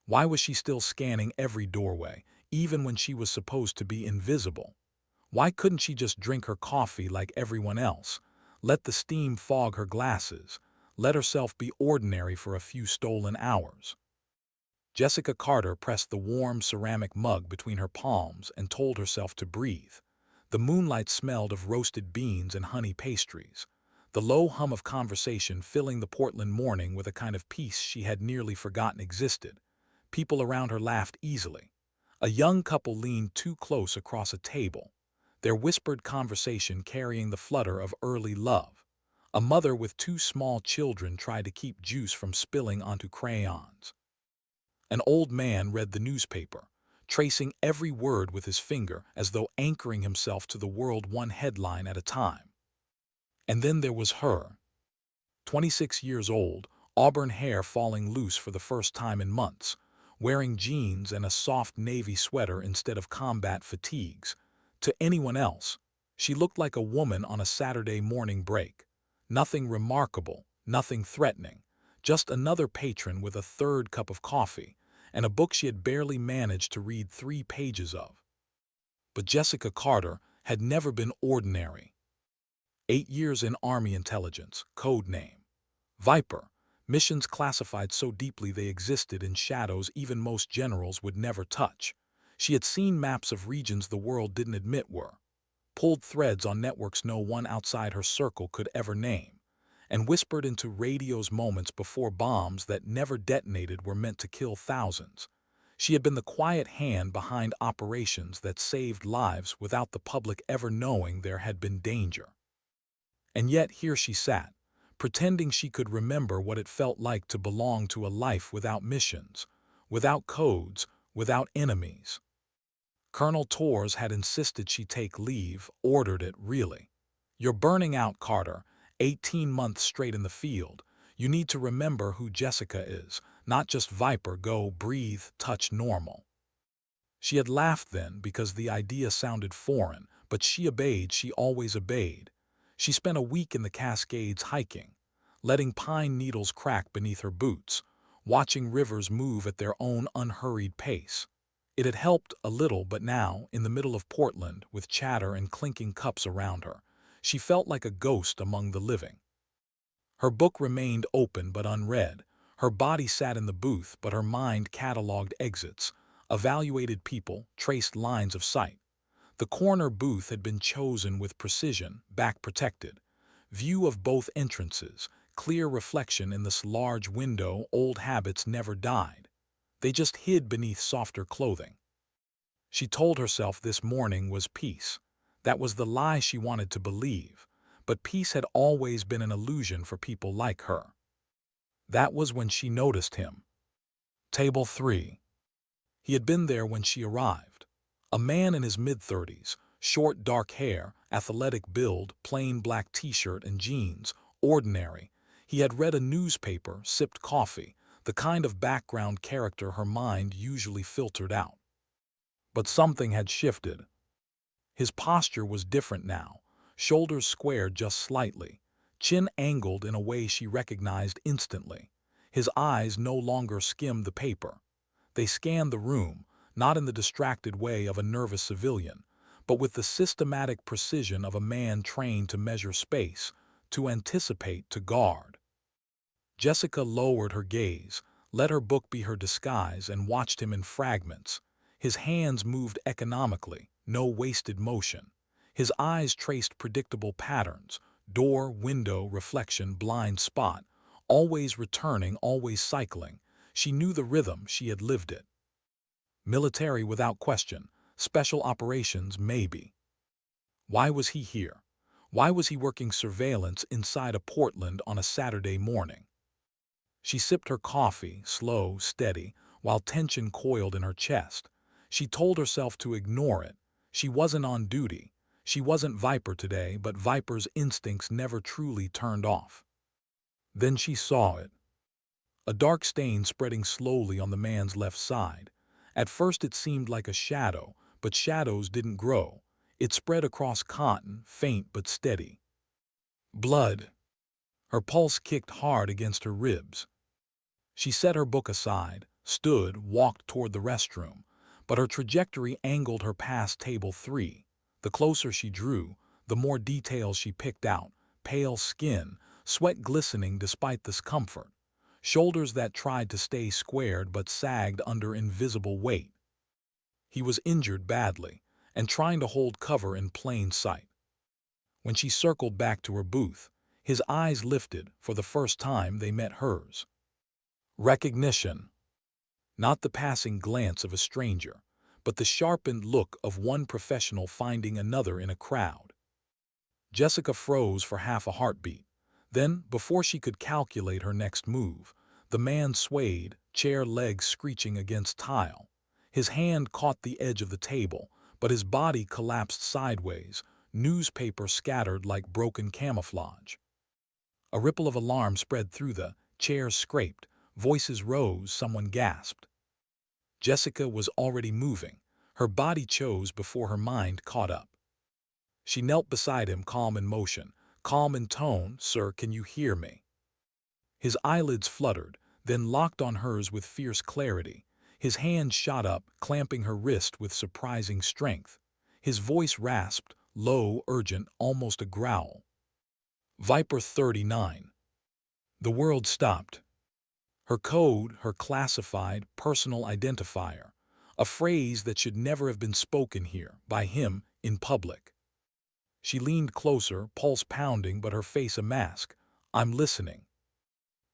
Why was she still scanning every doorway, even when she was supposed to be invisible? Why couldn't she just drink her coffee like everyone else? Let the steam fog her glasses. Let herself be ordinary for a few stolen hours. Jessica Carter pressed the warm ceramic mug between her palms and told herself to breathe. The moonlight smelled of roasted beans and honey pastries, the low hum of conversation filling the Portland morning with a kind of peace she had nearly forgotten existed. People around her laughed easily. A young couple leaned too close across a table, their whispered conversation carrying the flutter of early love. A mother with two small children tried to keep juice from spilling onto crayons. An old man read the newspaper, tracing every word with his finger as though anchoring himself to the world one headline at a time. And then there was her. 26 years old, auburn hair falling loose for the first time in months, wearing jeans and a soft navy sweater instead of combat fatigues. To anyone else, she looked like a woman on a Saturday morning break. Nothing remarkable, nothing threatening, just another patron with a third cup of coffee and a book she had barely managed to read 3 pages of. But Jessica Carter had never been ordinary. 8 years in Army intelligence, code name Viper, missions classified so deeply they existed in shadows even most generals would never touch. She had seen maps of regions the world didn't admit were, pulled threads on networks no one outside her circle could ever name, and whispered into radio's moments before bombs that never detonated were meant to kill thousands. She had been the quiet hand behind operations that saved lives without the public ever knowing there had been danger. And yet here she sat, pretending she could remember what it felt like to belong to a life without missions, without codes, without enemies. Colonel Torres had insisted she take leave, ordered it, really. You're burning out, Carter. 18 months straight in the field. You need to remember who Jessica is, not just Viper, go, breathe, touch normal. She had laughed then because the idea sounded foreign, but she obeyed, she always obeyed. She spent a week in the Cascades hiking, letting pine needles crack beneath her boots, watching rivers move at their own unhurried pace. It had helped a little, but now, in the middle of Portland, with chatter and clinking cups around her, she felt like a ghost among the living. Her book remained open but unread. Her body sat in the booth, but her mind catalogued exits, evaluated people, traced lines of sight. The corner booth had been chosen with precision, back protected. View of both entrances, clear reflection in this large window, old habits never died. They just hid beneath softer clothing. She told herself this morning was peace. That was the lie she wanted to believe, but peace had always been an illusion for people like her. That was when she noticed him. Table 3. He had been there when she arrived. A man in his mid-30s, short dark hair, athletic build, plain black t-shirt and jeans, ordinary. He had read a newspaper, sipped coffee, the kind of background character her mind usually filtered out. But something had shifted. His posture was different now, shoulders squared just slightly, chin angled in a way she recognized instantly. His eyes no longer skimmed the paper. They scanned the room, not in the distracted way of a nervous civilian, but with the systematic precision of a man trained to measure space, to anticipate, to guard. Jessica lowered her gaze, let her book be her disguise, and watched him in fragments. His hands moved economically, no wasted motion. His eyes traced predictable patterns, door, window, reflection, blind spot, always returning, always cycling. She knew the rhythm, she had lived it. Military without question, special operations maybe. Why was he here? Why was he working surveillance inside a Portland on a Saturday morning? She sipped her coffee, slow, steady, while tension coiled in her chest. She told herself to ignore it. She wasn't on duty. She wasn't Viper today, but Viper's instincts never truly turned off. Then she saw it. A dark stain spreading slowly on the man's left side. At first it seemed like a shadow, but shadows didn't grow. It spread across cotton, faint but steady. Blood. Her pulse kicked hard against her ribs. She set her book aside, walked toward the restroom, but her trajectory angled her past table 3. The closer she drew, the more details she picked out: pale skin, sweat glistening despite discomfort, shoulders that tried to stay squared but sagged under invisible weight. He was injured badly and trying to hold cover in plain sight. When she circled back to her booth, his eyes lifted for the first time they met hers. Recognition. Not the passing glance of a stranger, but the sharpened look of one professional finding another in a crowd. Jessica froze for half a heartbeat. Then, before she could calculate her next move, the man swayed, chair legs screeching against tile. His hand caught the edge of the table, but his body collapsed sideways, newspaper scattered like broken camouflage. A ripple of alarm spread through the chairs scraped, voices rose, someone gasped. Jessica was already moving. Her body chose before her mind caught up. She knelt beside him, calm in motion, calm in tone. "Sir, can you hear me?" His eyelids fluttered, then locked on hers with fierce clarity. His hand shot up, clamping her wrist with surprising strength. His voice rasped, low, urgent, almost a growl. Viper 39. The world stopped. Her code, her classified, personal identifier, a phrase that should never have been spoken here, by him, in public. She leaned closer, pulse pounding but her face a mask. "I'm listening."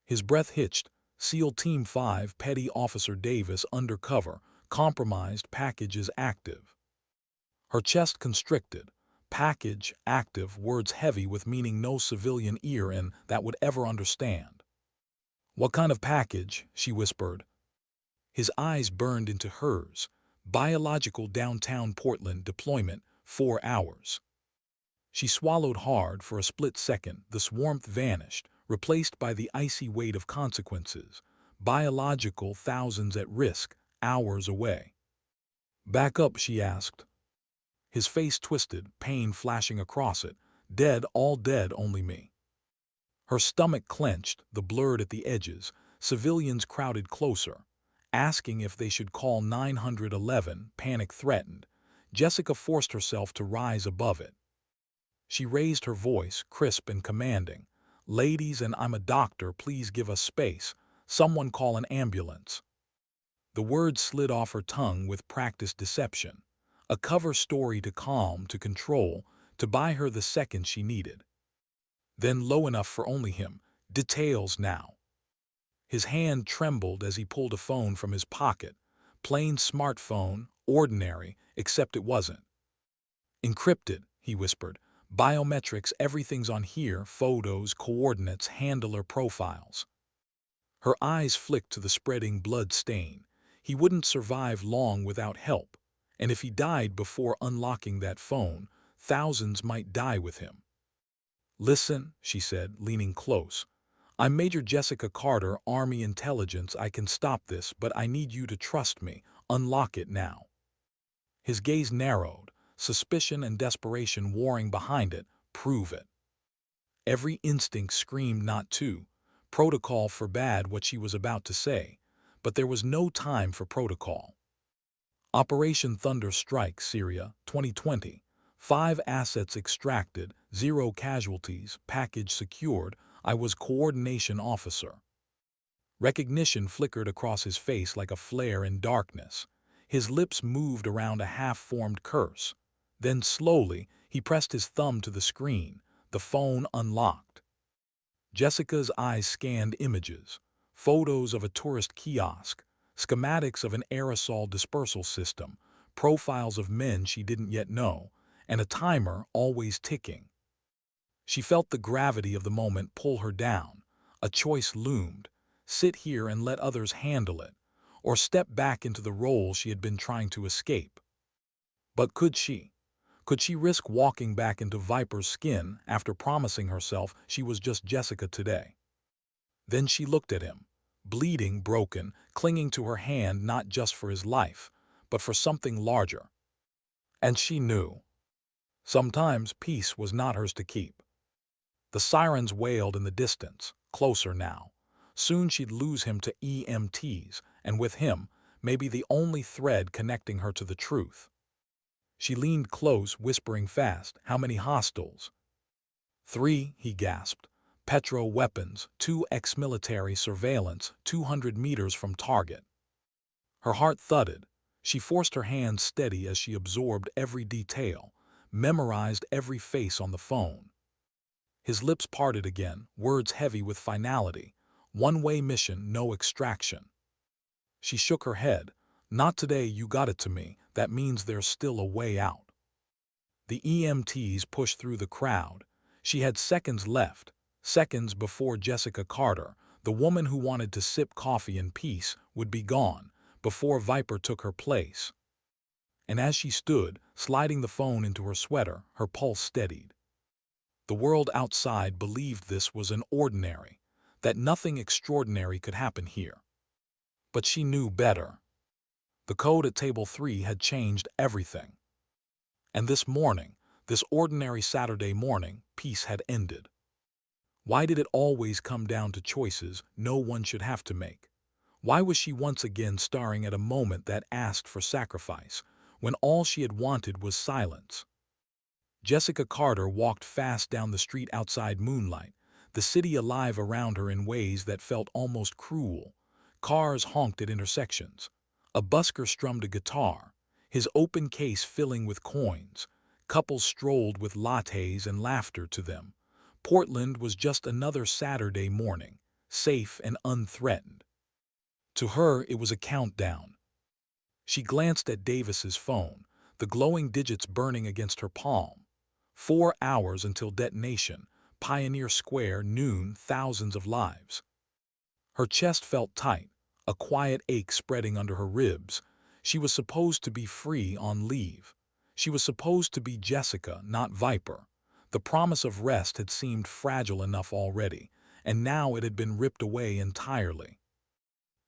His breath hitched. "SEAL Team 5, Petty Officer Davis, undercover, compromised, package is active." Her chest constricted. Package, active, words heavy with meaning no civilian ear in that would ever understand. "What kind of package?" she whispered. His eyes burned into hers. "Biological, downtown Portland, deployment, 4 hours." She swallowed hard. For a split second, this warmth vanished, replaced by the icy weight of consequences. Biological, thousands at risk, hours away. "Back up," she asked. His face twisted, pain flashing across it. "Dead, all dead, only me." Her stomach clenched, the blurred at the edges. Civilians crowded closer, asking if they should call 911, panic threatened. Jessica forced herself to rise above it. She raised her voice, crisp and commanding. "Ladies, and I'm a doctor, please give us space. Someone call an ambulance." The words slid off her tongue with practiced deception. A cover story to calm, to control, to buy her the second she needed. Then low enough for only him. "Details now." His hand trembled as he pulled a phone from his pocket. Plain smartphone, ordinary, except it wasn't. "Encrypted," he whispered. "Biometrics, everything's on here, photos, coordinates, handler profiles." Her eyes flicked to the spreading blood stain. He wouldn't survive long without help, and if he died before unlocking that phone, thousands might die with him. "Listen," she said, leaning close. "I'm Major Jessica Carter, Army Intelligence. I can stop this, but I need you to trust me. Unlock it now." His gaze narrowed, suspicion and desperation warring behind it. "Prove it." Every instinct screamed not to. Protocol forbade what she was about to say, but there was no time for protocol. Operation Thunder Strike, Syria, 2020. 5 assets extracted, 0 casualties, package secured. I was coordination officer. Recognition flickered across his face like a flare in darkness. His lips moved around a half-formed curse. Then slowly, he pressed his thumb to the screen. The phone unlocked. Jessica's eyes scanned images, photos of a tourist kiosk, schematics of an aerosol dispersal system, profiles of men she didn't yet know, and a timer always ticking. She felt the gravity of the moment pull her down. A choice loomed: sit here and let others handle it, or step back into the role she had been trying to escape. But could she? Could she risk walking back into Viper's skin after promising herself she was just Jessica today? Then she looked at him, bleeding, broken, clinging to her hand not just for his life, but for something larger. And she knew. Sometimes peace was not hers to keep. The sirens wailed in the distance, closer now. Soon she'd lose him to EMTs, and with him, maybe the only thread connecting her to the truth. She leaned close, whispering fast, "How many hostiles?" "3," he gasped. "Petro weapons, 2 ex-military surveillance, 200 meters from target." Her heart thudded. She forced her hands steady as she absorbed every detail, memorized every face on the phone. His lips parted again, words heavy with finality. "One-way mission, no extraction." She shook her head. "Not today, you got it to me. That means there's still a way out." The EMTs pushed through the crowd. She had seconds left, seconds before Jessica Carter, the woman who wanted to sip coffee in peace, would be gone, before Viper took her place. And as she stood, sliding the phone into her sweater, her pulse steadied. The world outside believed this was an ordinary, that nothing extraordinary could happen here. But she knew better. The code at Table 3 had changed everything. And this morning, this ordinary Saturday morning, peace had ended. Why did it always come down to choices no one should have to make? Why was she once again staring at a moment that asked for sacrifice, when all she had wanted was silence? Jessica Carter walked fast down the street outside Moonlight, the city alive around her in ways that felt almost cruel. Cars honked at intersections. A busker strummed a guitar, his open case filling with coins. Couples strolled with lattes and laughter to them. Portland was just another Saturday morning, safe and unthreatened. To her, it was a countdown. She glanced at Davis's phone, the glowing digits burning against her palm. 4 hours until detonation, Pioneer Square, noon, thousands of lives. Her chest felt tight, a quiet ache spreading under her ribs. She was supposed to be free on leave. She was supposed to be Jessica, not Viper. The promise of rest had seemed fragile enough already, and now it had been ripped away entirely.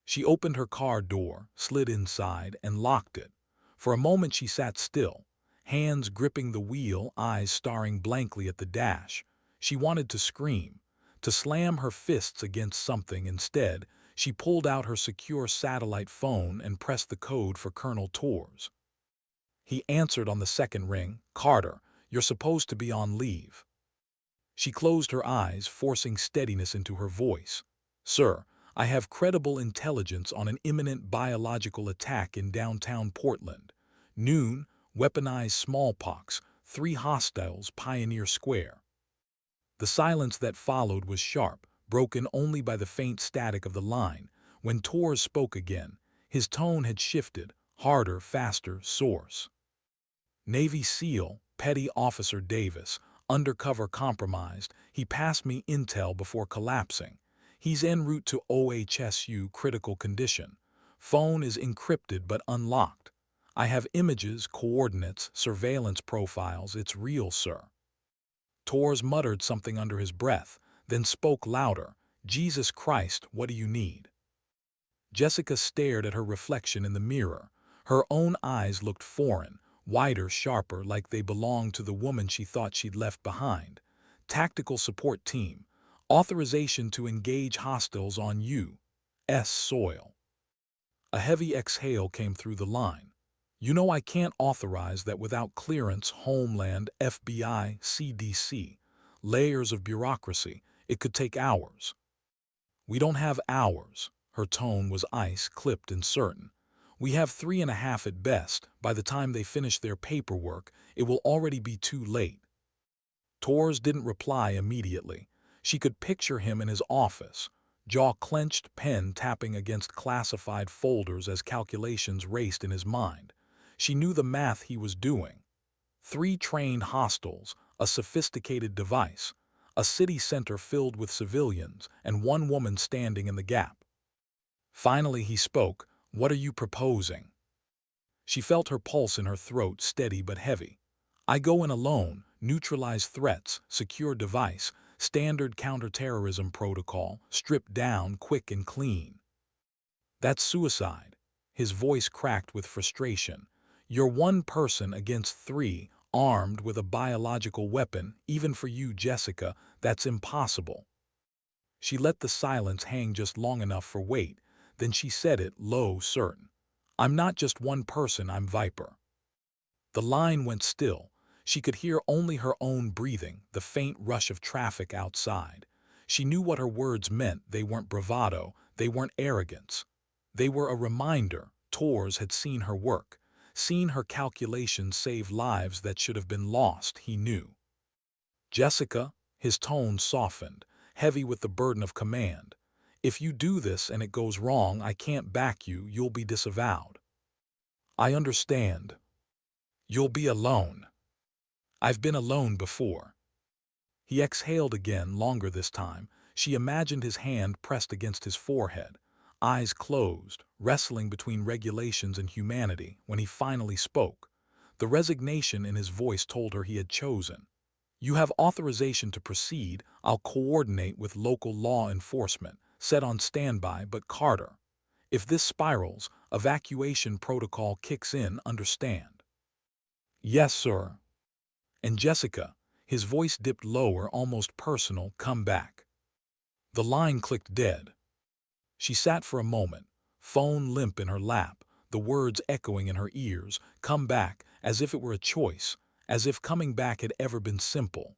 She opened her car door, slid inside, and locked it. For a moment she sat still, hands gripping the wheel, eyes staring blankly at the dash. She wanted to scream, to slam her fists against something. Instead, she pulled out her secure satellite phone and pressed the code for Colonel Torres. He answered on the second ring. "Carter, you're supposed to be on leave." She closed her eyes, forcing steadiness into her voice. "Sir, I have credible intelligence on an imminent biological attack in downtown Portland. Noon, weaponized smallpox, 3 hostiles, Pioneer Square." The silence that followed was sharp, broken only by the faint static of the line. When Torres spoke again, his tone had shifted, harder, faster. "Source: Navy SEAL, Petty Officer Davis, undercover compromised. He passed me intel before collapsing. He's en route to OHSU, critical condition. Phone is encrypted but unlocked. I have images, coordinates, surveillance profiles. It's real, sir." Torres muttered something under his breath, then spoke louder. "Jesus Christ, what do you need?" Jessica stared at her reflection in the mirror. Her own eyes looked foreign, wider, sharper, like they belonged to the woman she thought she'd left behind. "Tactical support team. Authorization to engage hostiles on U.S. soil." A heavy exhale came through the line. "You know I can't authorize that without clearance. Homeland, FBI, CDC. Layers of bureaucracy. It could take hours." "We don't have hours." Her tone was ice, clipped and certain. "We have 3.5 at best. By the time they finish their paperwork, it will already be too late." Torres didn't reply immediately. She could picture him in his office, jaw clenched, pen tapping against classified folders as calculations raced in his mind. She knew the math he was doing. 3 trained hostiles, a sophisticated device, a city center filled with civilians, and 1 woman standing in the gap. Finally he spoke. "What are you proposing?" She felt her pulse in her throat, steady but heavy. "I go in alone, neutralize threats, secure device, standard counterterrorism protocol, stripped down, quick and clean." "That's suicide." His voice cracked with frustration. "You're 1 person against 3, armed with a biological weapon. Even for you, Jessica, that's impossible." She let the silence hang just long enough for weight, Then she said it low, certain. "I'm not just one person, I'm Viper." The line went still. She could hear only her own breathing, the faint rush of traffic outside. She knew what her words meant. They weren't bravado, they weren't arrogance. They were a reminder. Tors had seen her work, seen her calculations save lives that should have been lost, he knew. "Jessica," his tone softened, heavy with the burden of command. "If you do this and it goes wrong, I can't back you, you'll be disavowed." "I understand. You'll be alone." "I've been alone before." He exhaled again, longer this time. She imagined his hand pressed against his forehead, eyes closed, wrestling between regulations and humanity. When he finally spoke, the resignation in his voice told her he had chosen. "You have authorization to proceed. I'll coordinate with local law enforcement, set on standby, but Carter, if this spirals, evacuation protocol kicks in, understand?" "Yes, sir." "And Jessica," his voice dipped lower, almost personal, "come back." The line clicked dead. She sat for a moment, phone limp in her lap, the words echoing in her ears, "come back," as if it were a choice, as if coming back had ever been simple.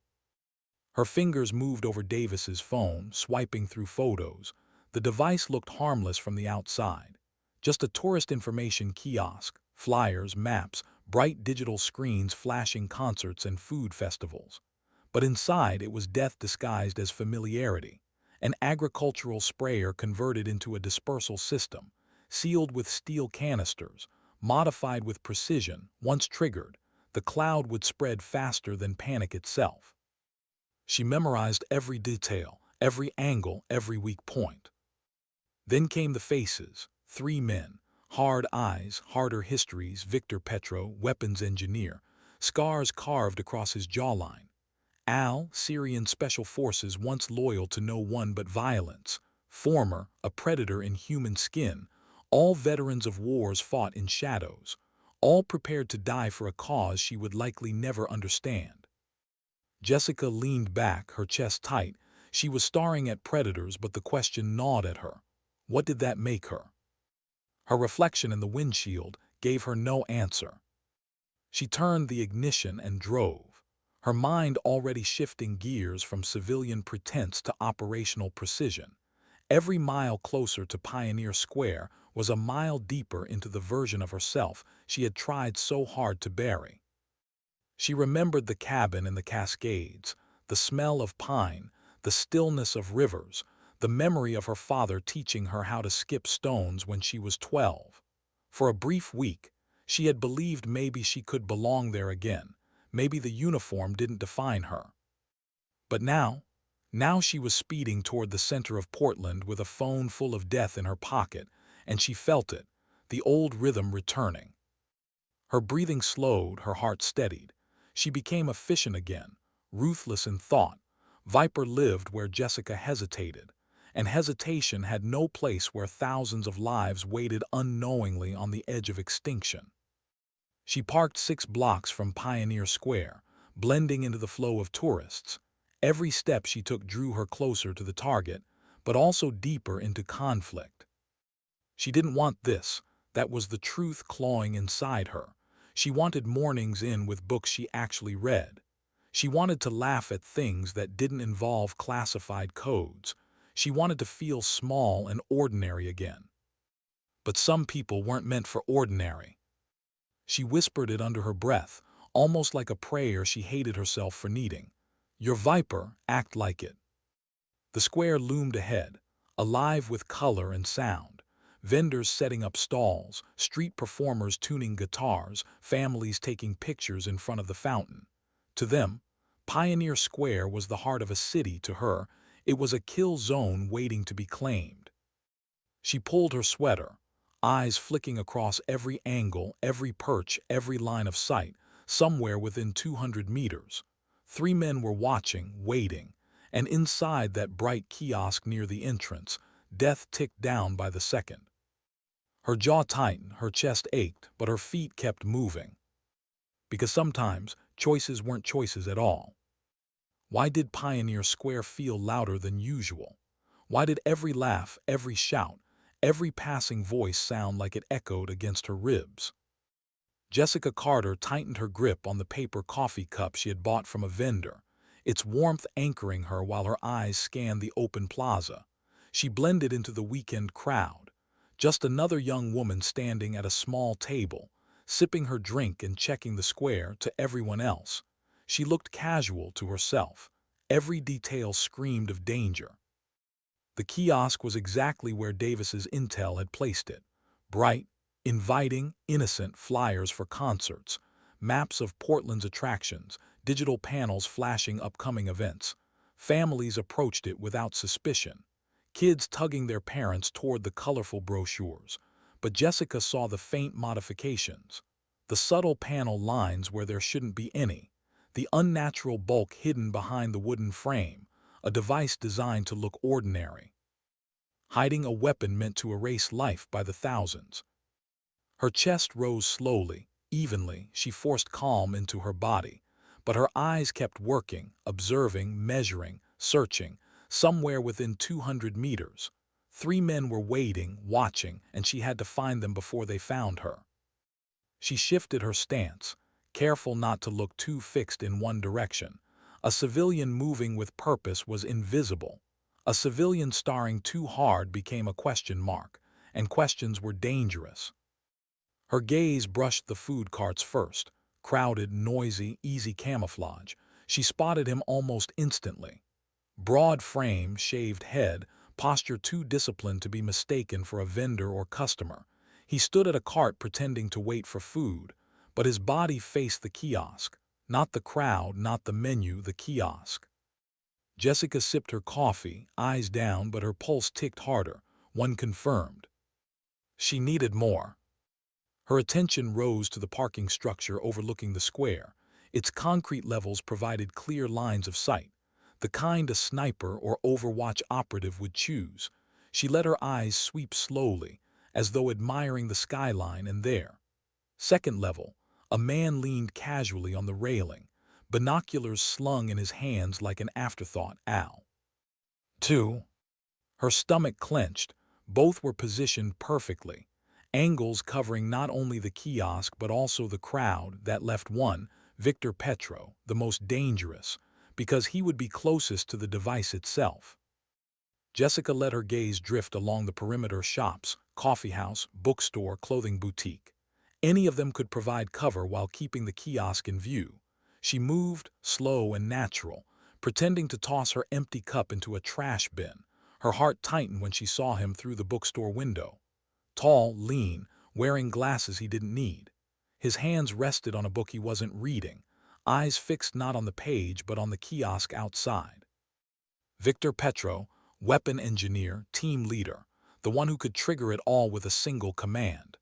Her fingers moved over Davis's phone, swiping through photos. The device looked harmless from the outside. Just a tourist information kiosk, flyers, maps, bright digital screens flashing concerts and food festivals. But inside it was death disguised as familiarity. An agricultural sprayer converted into a dispersal system, sealed with steel canisters, modified with precision. Once triggered, the cloud would spread faster than panic itself. She memorized every detail, every angle, every weak point. Then came the faces, 3 men, hard eyes, harder histories. Victor Petro, weapons engineer, scars carved across his jawline. Al, Syrian Special Forces, once loyal to no one but violence. Former, a predator in human skin. All veterans of wars fought in shadows. All prepared to die for a cause she would likely never understand. Jessica leaned back, her chest tight. She was staring at predators, but the question gnawed at her. What did that make her? Her reflection in the windshield gave her no answer. She turned the ignition and drove, her mind already shifting gears from civilian pretense to operational precision. Every mile closer to Pioneer Square was a mile deeper into the version of herself she had tried so hard to bury. She remembered the cabin and the Cascades, the smell of pine, the stillness of rivers, the memory of her father teaching her how to skip stones when she was 12. For a brief week, she had believed maybe she could belong there again, maybe the uniform didn't define her. But now she was speeding toward the center of Portland with a phone full of death in her pocket, and she felt it, the old rhythm returning. Her breathing slowed, her heart steadied. She became efficient again, ruthless in thought. Viper lived where Jessica hesitated, and hesitation had no place where thousands of lives waited unknowingly on the edge of extinction. She parked 6 blocks from Pioneer Square, blending into the flow of tourists. Every step she took drew her closer to the target, but also deeper into conflict. She didn't want this. That was the truth clawing inside her. She wanted mornings in with books she actually read. She wanted to laugh at things that didn't involve classified codes. She wanted to feel small and ordinary again. But some people weren't meant for ordinary. She whispered it under her breath, almost like a prayer she hated herself for needing. "Your Viper, act like it." The square loomed ahead, alive with color and sound. Vendors setting up stalls, street performers tuning guitars, families taking pictures in front of the fountain. To them, Pioneer Square was the heart of a city. To her, it was a kill zone waiting to be claimed. She pulled her sweater, eyes flicking across every angle, every perch, every line of sight, somewhere within 200 meters. 3 men were watching, waiting, and inside that bright kiosk near the entrance, death ticked down by the second. Her jaw tightened, her chest ached, but her feet kept moving. Because sometimes choices weren't choices at all. Why did Pioneer Square feel louder than usual? Why did every laugh, every shout, every passing voice sound like it echoed against her ribs. Jessica Carter tightened her grip on the paper coffee cup she had bought from a vendor, its warmth anchoring her while her eyes scanned the open plaza. She blended into the weekend crowd, just another young woman standing at a small table, sipping her drink and checking the square to everyone else. She looked casual to herself. Every detail screamed of danger. The kiosk was exactly where Davis's intel had placed it. Bright, inviting, innocent flyers for concerts, maps of Portland's attractions, digital panels flashing upcoming events. Families approached it without suspicion, kids tugging their parents toward the colorful brochures. But Jessica saw the faint modifications, the subtle panel lines where there shouldn't be any, the unnatural bulk hidden behind the wooden frame, a device designed to look ordinary, hiding a weapon meant to erase life by the thousands. Her chest rose slowly, evenly. She forced calm into her body, but her eyes kept working, observing, measuring, searching. Somewhere within 200 meters, 3 men were waiting, watching, and she had to find them before they found her. She shifted her stance, careful not to look too fixed in one direction. A civilian moving with purpose was invisible. A civilian starring too hard became a question mark, and questions were dangerous. Her gaze brushed the food carts first, crowded, noisy, easy camouflage. She spotted him almost instantly. Broad frame, shaved head, posture too disciplined to be mistaken for a vendor or customer. He stood at a cart pretending to wait for food, but his body faced the kiosk. Not the crowd, not the menu, the kiosk. Jessica sipped her coffee, eyes down, but her pulse ticked harder. One confirmed. She needed more. Her attention rose to the parking structure overlooking the square. Its concrete levels provided clear lines of sight, the kind a sniper or Overwatch operative would choose. She let her eyes sweep slowly, as though admiring the skyline, and there, second level, a man leaned casually on the railing, binoculars slung in his hands like an afterthought. Ow. 2. Her stomach clenched. Both were positioned perfectly, angles covering not only the kiosk but also the crowd. That left one, Victor Petro, the most dangerous, because he would be closest to the device itself. Jessica let her gaze drift along the perimeter: shops, coffeehouse, bookstore, clothing boutique. Any of them could provide cover while keeping the kiosk in view. She moved, slow and natural, pretending to toss her empty cup into a trash bin. Her heart tightened when she saw him through the bookstore window. Tall, lean, wearing glasses he didn't need. His hands rested on a book he wasn't reading, eyes fixed not on the page but on the kiosk outside. Victor Petro, weapon engineer, team leader, the one who could trigger it all with a single command.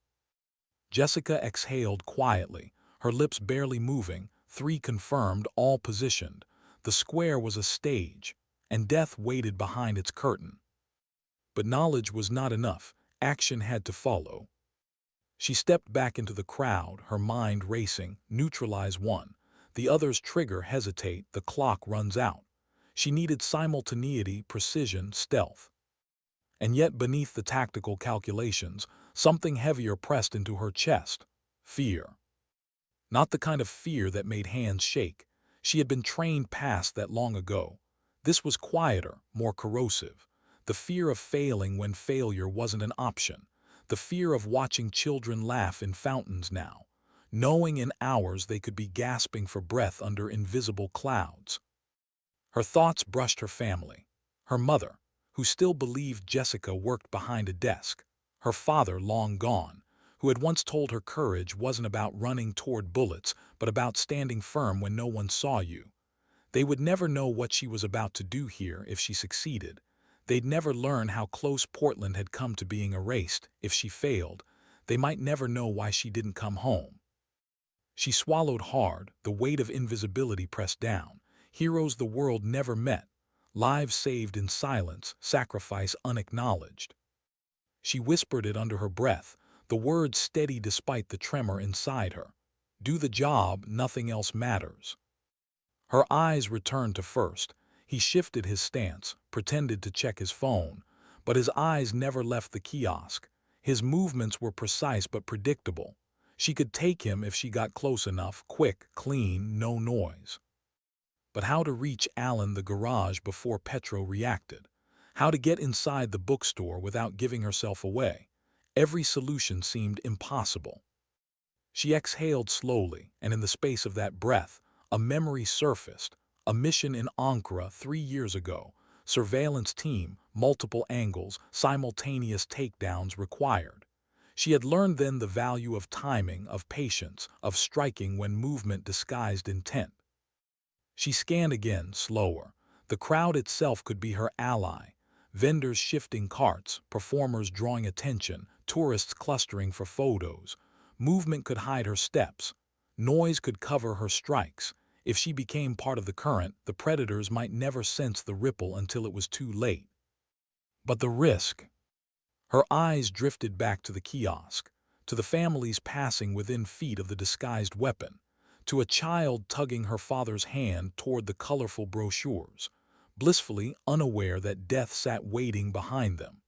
Jessica exhaled quietly, her lips barely moving. 3 confirmed, all positioned. The square was a stage, and death waited behind its curtain. But knowledge was not enough. Action had to follow. She stepped back into the crowd, her mind racing. Neutralize one. The other's trigger. Hesitate. The clock runs out. She needed simultaneity, precision, stealth. And yet beneath the tactical calculations, something heavier pressed into her chest. Fear. Not the kind of fear that made hands shake. She had been trained past that long ago. This was quieter, more corrosive. The fear of failing when failure wasn't an option. The fear of watching children laugh in fountains now, knowing in hours they could be gasping for breath under invisible clouds. Her thoughts brushed her family. Her mother, who still believed Jessica worked behind a desk. Her father, long gone, who had once told her courage wasn't about running toward bullets, but about standing firm when no one saw you. They would never know what she was about to do here if she succeeded. They'd never learn how close Portland had come to being erased. If she failed, they might never know why she didn't come home. She swallowed hard, the weight of invisibility pressed down. Heroes the world never met, lives saved in silence, sacrifice unacknowledged. She whispered it under her breath, the words steady despite the tremor inside her. Do the job, nothing else matters. Her eyes returned to First. He shifted his stance, pretended to check his phone, But his eyes never left the kiosk. His movements were precise but predictable. She could take him if she got close enough, quick, clean, no noise. But how to reach Alan the garage before Petro reacted? How to get inside the bookstore without giving herself away? Every solution seemed impossible. She exhaled slowly, and in the space of that breath, a memory surfaced. A mission in Ankara 3 years ago. Surveillance team, multiple angles, simultaneous takedowns required. She had learned then the value of timing, of patience, of striking when movement disguised intent. She scanned again, slower. The crowd itself could be her ally. Vendors shifting carts, performers drawing attention, tourists clustering for photos. Movement could hide her steps. Noise could cover her strikes. If she became part of the current, the predators might never sense the ripple until it was too late. But the risk. Her eyes drifted back to the kiosk, to the families passing within feet of the disguised weapon, to a child tugging her father's hand toward the colorful brochures, blissfully unaware that death sat waiting behind them.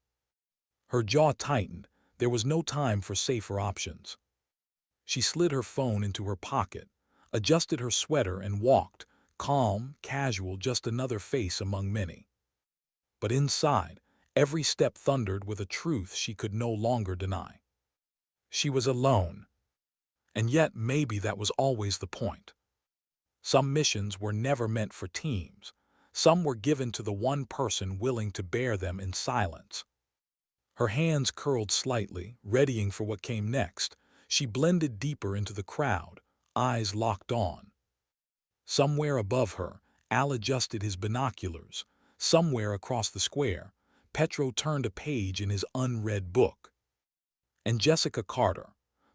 Her jaw tightened. There was no time for safer options. She slid her phone into her pocket, adjusted her sweater and walked, calm, casual, just another face among many. But inside, every step thundered with a truth she could no longer deny. She was alone. And yet maybe that was always the point. Some missions were never meant for teams. Some were given to the one person willing to bear them in silence. Her hands curled slightly, readying for what came next. She blended deeper into the crowd, eyes locked on. Somewhere above her, Al adjusted his binoculars. Somewhere across the square, Petro turned a page in his unread book. And Jessica Carter,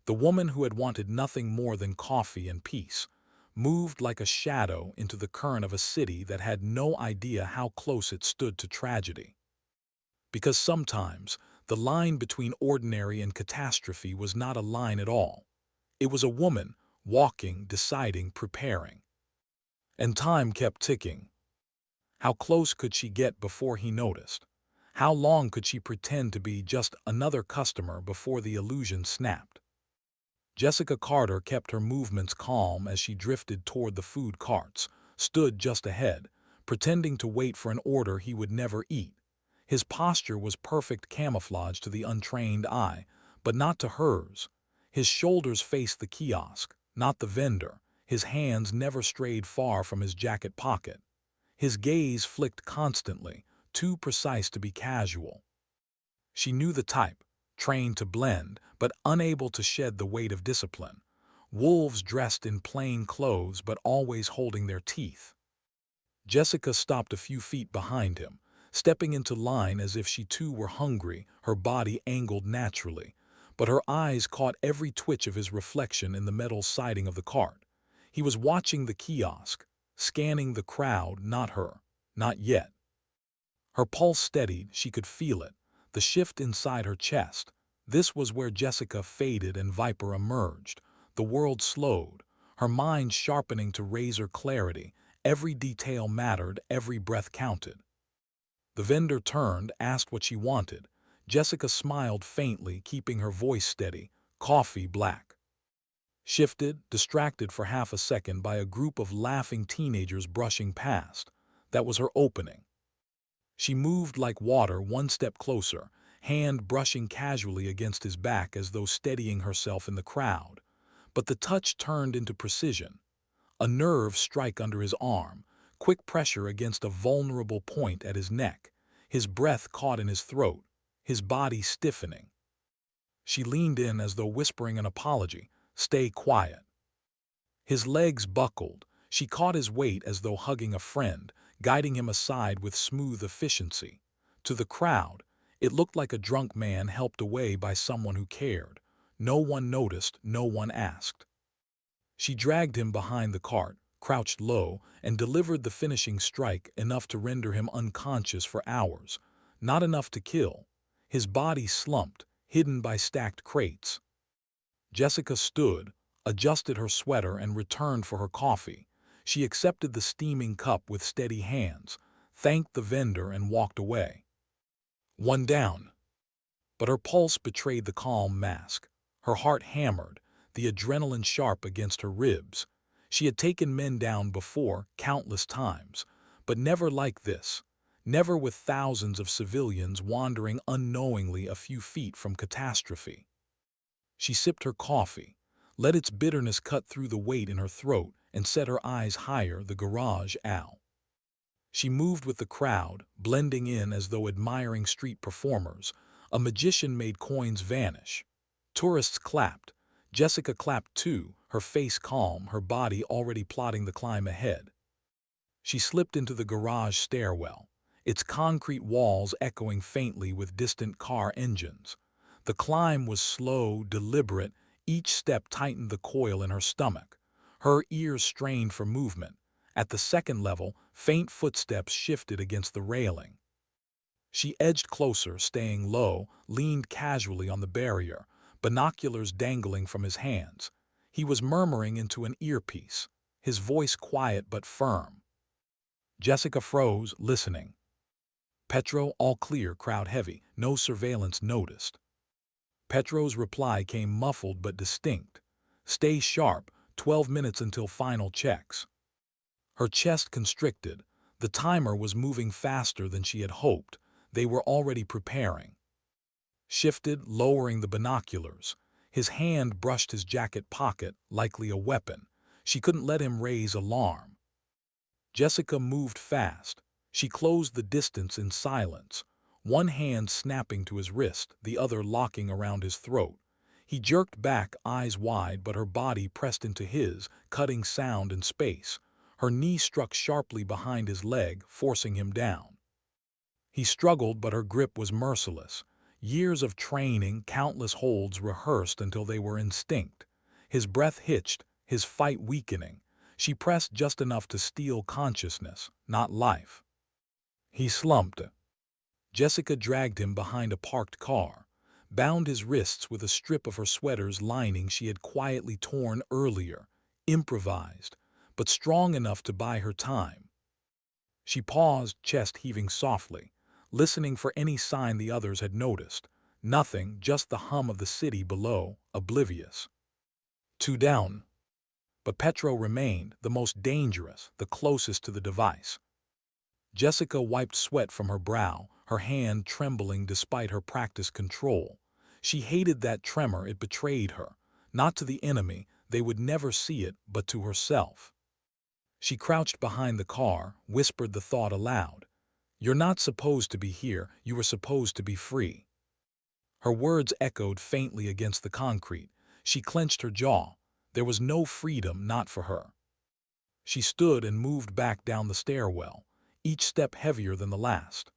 the woman who had wanted nothing more than coffee and peace, moved like a shadow into the current of a city that had no idea how close it stood to tragedy. Because sometimes, the line between ordinary and catastrophe was not a line at all. It was a woman, walking, deciding, preparing. And time kept ticking. How close could she get before he noticed? How long could she pretend to be just another customer before the illusion snapped? Jessica Carter kept her movements calm as she drifted toward the food carts, stood just ahead, pretending to wait for an order he would never eat. His posture was perfect camouflage to the untrained eye, but not to hers. His shoulders faced the kiosk, not the vendor. His hands never strayed far from his jacket pocket. His gaze flicked constantly, too precise to be casual. She knew the type, trained to blend, but unable to shed the weight of discipline. Wolves dressed in plain clothes but always holding their teeth. Jessica stopped a few feet behind him, stepping into line as if she too were hungry, her body angled naturally. But her eyes caught every twitch of his reflection in the metal siding of the cart. He was watching the kiosk, scanning the crowd, not her, not yet. Her pulse steadied, she could feel it, the shift inside her chest. This was where Jessica faded and Viper emerged. The world slowed, her mind sharpening to razor clarity. Every detail mattered, every breath counted. The vendor turned, asked what she wanted. Jessica smiled faintly, keeping her voice steady. Coffee black. Shifted, distracted for half a second by a group of laughing teenagers brushing past. That was her opening. She moved like water, one step closer, hand brushing casually against his back as though steadying herself in the crowd. But the touch turned into precision. A nerve strike under his arm, quick pressure against a vulnerable point at his neck, his breath caught in his throat, his body stiffening. She leaned in as though whispering an apology, "Stay quiet." His legs buckled. She caught his weight as though hugging a friend, guiding him aside with smooth efficiency. To the crowd, it looked like a drunk man helped away by someone who cared. No one noticed, no one asked. She dragged him behind the cart, crouched low, and delivered the finishing strike, enough to render him unconscious for hours. Not enough to kill. His body slumped, hidden by stacked crates. Jessica stood, adjusted her sweater and returned for her coffee. She accepted the steaming cup with steady hands, thanked the vendor and walked away. One down. But her pulse betrayed the calm mask. Her heart hammered, the adrenaline sharp against her ribs. She had taken men down before, countless times, but never like this. Never with thousands of civilians wandering unknowingly a few feet from catastrophe. She sipped her coffee, let its bitterness cut through the weight in her throat, and set her eyes higher, the garage owl. She moved with the crowd, blending in as though admiring street performers. A magician made coins vanish. Tourists clapped. Jessica clapped too, her face calm, her body already plotting the climb ahead. She slipped into the garage stairwell, its concrete walls echoing faintly with distant car engines. The climb was slow, deliberate, each step tightened the coil in her stomach. Her ears strained for movement. At the second level, faint footsteps shifted against the railing. She edged closer, staying low, leaned casually on the barrier, binoculars dangling from his hands. He was murmuring into an earpiece, his voice quiet but firm. Jessica froze, listening. Petro, all clear, crowd heavy, no surveillance noticed. Petro's reply came muffled but distinct. Stay sharp, 12 minutes until final checks. Her chest constricted. The timer was moving faster than she had hoped. They were already preparing. Shifted, lowering the binoculars. His hand brushed his jacket pocket, likely a weapon. She couldn't let him raise alarm. Jessica moved fast. She closed the distance in silence, one hand snapping to his wrist, the other locking around his throat. He jerked back, eyes wide, but her body pressed into his, cutting sound and space. Her knee struck sharply behind his leg, forcing him down. He struggled, but her grip was merciless. Years of training, countless holds rehearsed until they were instinct. His breath hitched, his fight weakening. She pressed just enough to steal consciousness, not life. He slumped. Jessica dragged him behind a parked car, bound his wrists with a strip of her sweater's lining she had quietly torn earlier, improvised, but strong enough to buy her time. She paused, chest heaving softly, listening for any sign the others had noticed. Nothing, just the hum of the city below, oblivious. Two down. But Petro remained, the most dangerous, the closest to the device. Jessica wiped sweat from her brow, her hand trembling despite her practiced control. She hated that tremor, it betrayed her. Not to the enemy, they would never see it, but to herself. She crouched behind the car, whispered the thought aloud. You're not supposed to be here, you were supposed to be free. Her words echoed faintly against the concrete. She clenched her jaw. There was no freedom, not for her. She stood and moved back down the stairwell, each step heavier than the last.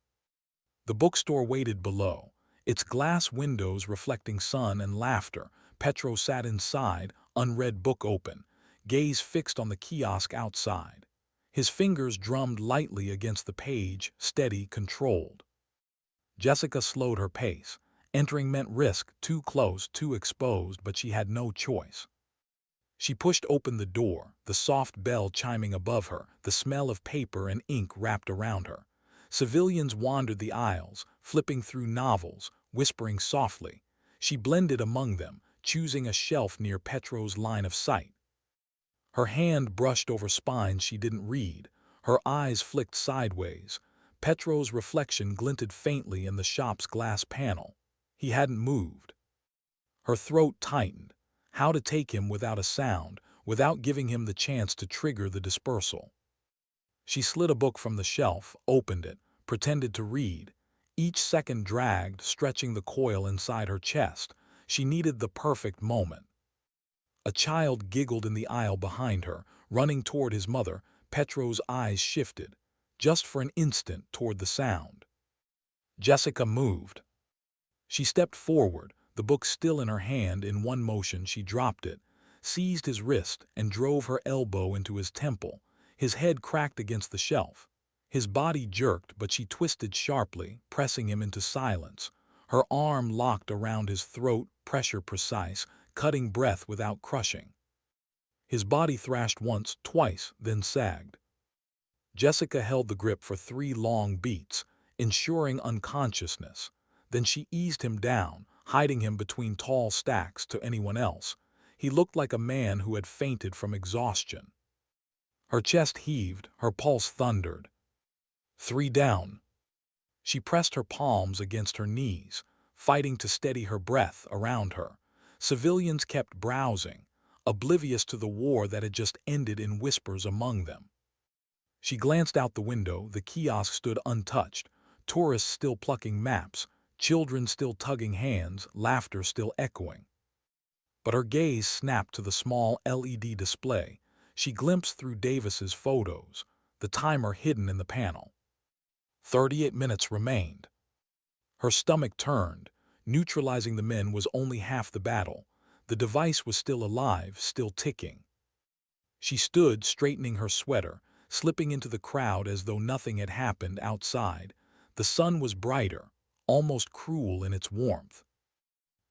The bookstore waited below, its glass windows reflecting sun and laughter. Petro sat inside, unread book open, gaze fixed on the kiosk outside. His fingers drummed lightly against the page, steady, controlled. Jessica slowed her pace. Entering meant risk, too close, too exposed, but she had no choice. She pushed open the door, the soft bell chiming above her, the smell of paper and ink wrapped around her. Civilians wandered the aisles, flipping through novels, whispering softly. She blended among them, choosing a shelf near Petro's line of sight. Her hand brushed over spines she didn't read. Her eyes flicked sideways. Petro's reflection glinted faintly in the shop's glass panel. He hadn't moved. Her throat tightened. How to take him without a sound, without giving him the chance to trigger the dispersal. She slid a book from the shelf, opened it, pretended to read. Each second dragged, stretching the coil inside her chest. She needed the perfect moment. A child giggled in the aisle behind her, running toward his mother. Petro's eyes shifted, just for an instant, toward the sound. Jessica moved. She stepped forward, the book still in her hand. In one motion she dropped it, seized his wrist, and drove her elbow into his temple. His head cracked against the shelf. His body jerked, but she twisted sharply, pressing him into silence. Her arm locked around his throat, pressure precise, cutting breath without crushing. His body thrashed once, twice, then sagged. Jessica held the grip for 3 long beats, ensuring unconsciousness. Then she eased him down, hiding him between tall stacks to anyone else. He looked like a man who had fainted from exhaustion. Her chest heaved, her pulse thundered. 3 down. She pressed her palms against her knees, fighting to steady her breath around her. Civilians kept browsing, oblivious to the war that had just ended in whispers among them. She glanced out the window. The kiosk stood untouched, tourists still plucking maps, children still tugging hands, laughter still echoing. But her gaze snapped to the small LED display. She glimpsed through Davis's photos, the timer hidden in the panel. 38 minutes remained. Her stomach turned. Neutralizing the men was only half the battle. The device was still alive, still ticking. She stood, straightening her sweater, slipping into the crowd as though nothing had happened outside. The sun was brighter, almost cruel in its warmth.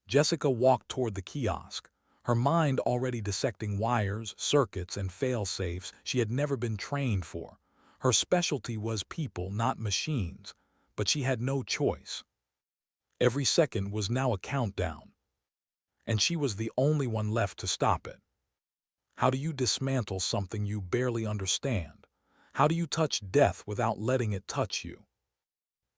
Jessica walked toward the kiosk, her mind already dissecting wires, circuits, and fail-safes she had never been trained for. Her specialty was people, not machines, but she had no choice. Every second was now a countdown, and she was the only one left to stop it. How do you dismantle something you barely understand? How do you touch death without letting it touch you?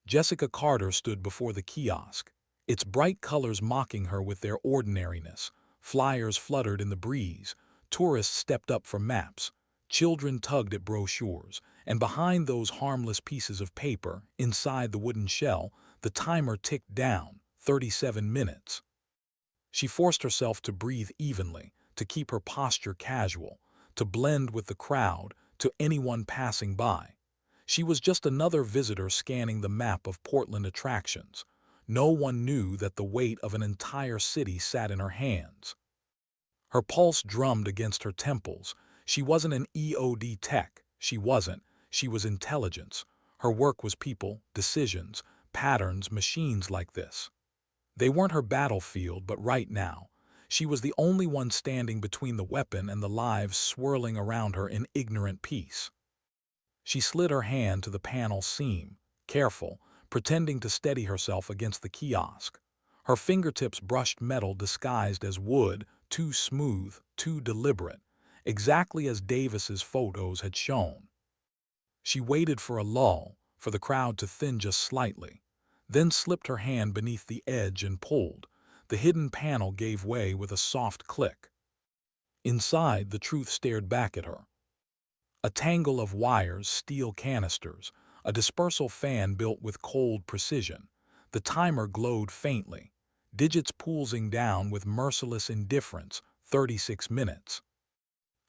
Jessica Carter stood before the kiosk, its bright colors mocking her with their ordinariness. Flyers fluttered in the breeze, tourists stepped up for maps, children tugged at brochures, and behind those harmless pieces of paper, inside the wooden shell, the timer ticked down, 37 minutes. She forced herself to breathe evenly, to keep her posture casual, to blend with the crowd, to anyone passing by. She was just another visitor scanning the map of Portland attractions. No one knew that the weight of an entire city sat in her hands. Her pulse drummed against her temples. She wasn't an EOD tech. She was intelligence. Her work was people, decisions, patterns, machines like this. They weren't her battlefield, but right now, she was the only one standing between the weapon and the lives swirling around her in ignorant peace. She slid her hand to the panel seam, careful, pretending to steady herself against the kiosk. Her fingertips brushed metal disguised as wood, too smooth, too deliberate, exactly as Davis's photos had shown. She waited for a lull, for the crowd to thin just slightly, then slipped her hand beneath the edge and pulled. The hidden panel gave way with a soft click. Inside, the truth stared back at her. A tangle of wires, steel canisters, a dispersal fan built with cold precision. The timer glowed faintly, digits pulsing down with merciless indifference, 36 minutes.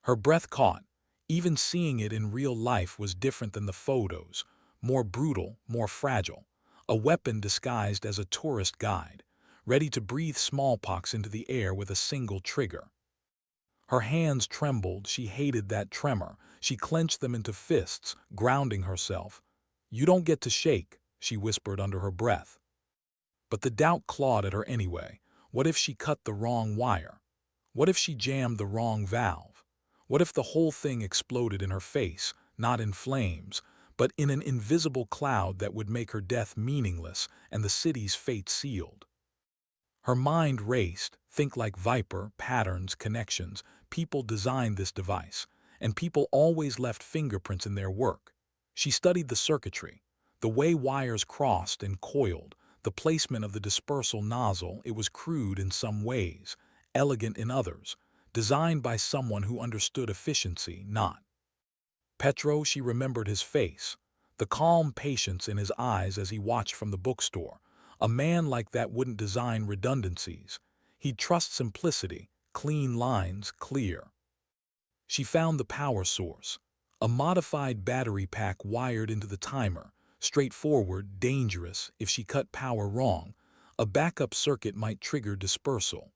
Her breath caught. Even seeing it in real life was different than the photos, more brutal, more fragile. A weapon disguised as a tourist guide, ready to breathe smallpox into the air with a single trigger. Her hands trembled. She hated that tremor. She clenched them into fists, grounding herself. "You don't get to shake," she whispered under her breath. But the doubt clawed at her anyway. What if she cut the wrong wire? What if she jammed the wrong valve? What if the whole thing exploded in her face, not in flames, but in an invisible cloud that would make her death meaningless and the city's fate sealed? Her mind raced. Think like Viper, patterns, connections. People designed this device, and people always left fingerprints in their work. She studied the circuitry, the way wires crossed and coiled, the placement of the dispersal nozzle. It was crude in some ways, elegant in others, designed by someone who understood efficiency, not. Petro, she remembered his face, the calm patience in his eyes as he watched from the bookstore. A man like that wouldn't design redundancies. He'd trust simplicity, clean lines, clear. She found the power source, a modified battery pack wired into the timer, straightforward, dangerous. If she cut power wrong, a backup circuit might trigger dispersal.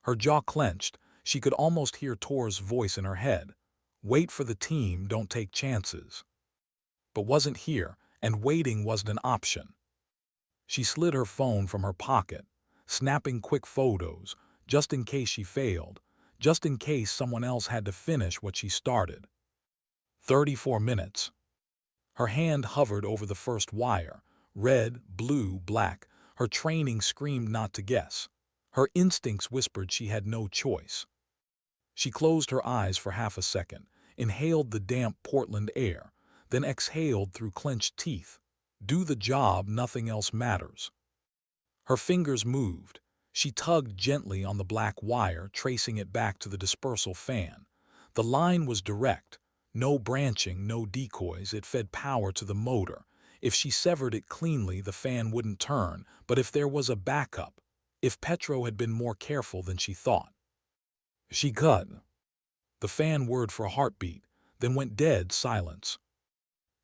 Her jaw clenched. She could almost hear Tor's voice in her head. Wait for the team, don't take chances. But wasn't here, and waiting wasn't an option. She slid her phone from her pocket, snapping quick photos, just in case she failed, just in case someone else had to finish what she started. 34 minutes. Her hand hovered over the first wire, red, blue, black, Her training screamed not to guess. Her instincts whispered she had no choice. She closed her eyes for half a second, inhaled the damp Portland air, then exhaled through clenched teeth. Do the job, nothing else matters. Her fingers moved. She tugged gently on the black wire, tracing it back to the dispersal fan. The line was direct. No branching, no decoys. It fed power to the motor. If she severed it cleanly, the fan wouldn't turn, but if there was a backup, if Petro had been more careful than she thought. She cut. The fan whirred for a heartbeat, then went dead silence.